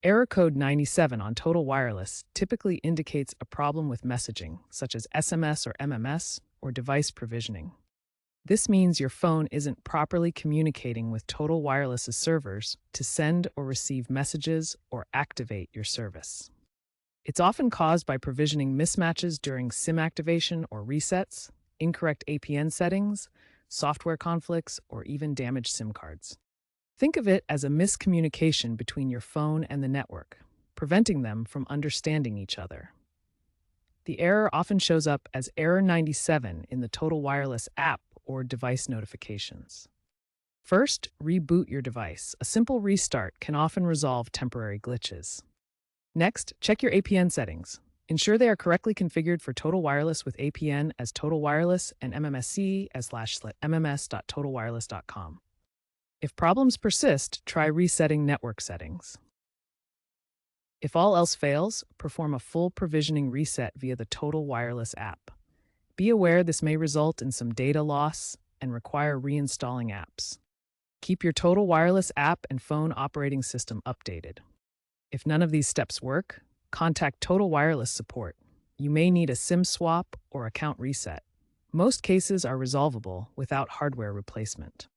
Error code 97 on Total Wireless typically indicates a problem with messaging, such as SMS or MMS, or device provisioning. This means your phone isn't properly communicating with Total Wireless's servers to send or receive messages or activate your service. It's often caused by provisioning mismatches during SIM activation or resets, incorrect APN settings, software conflicts, or even damaged SIM cards. Think of it as a miscommunication between your phone and the network, preventing them from understanding each other. The error often shows up as Error 97 in the Total Wireless app or device notifications. First, reboot your device. A simple restart can often resolve temporary glitches. Next, check your APN settings. Ensure they are correctly configured for Total Wireless with APN as Total Wireless and MMSC as /mms.totalwireless.com. If problems persist, try resetting network settings. If all else fails, perform a full provisioning reset via the Total Wireless app. Be aware this may result in some data loss and require reinstalling apps. Keep your Total Wireless app and phone operating system updated. If none of these steps work, contact Total Wireless support. You may need a SIM swap or account reset. Most cases are resolvable without hardware replacement.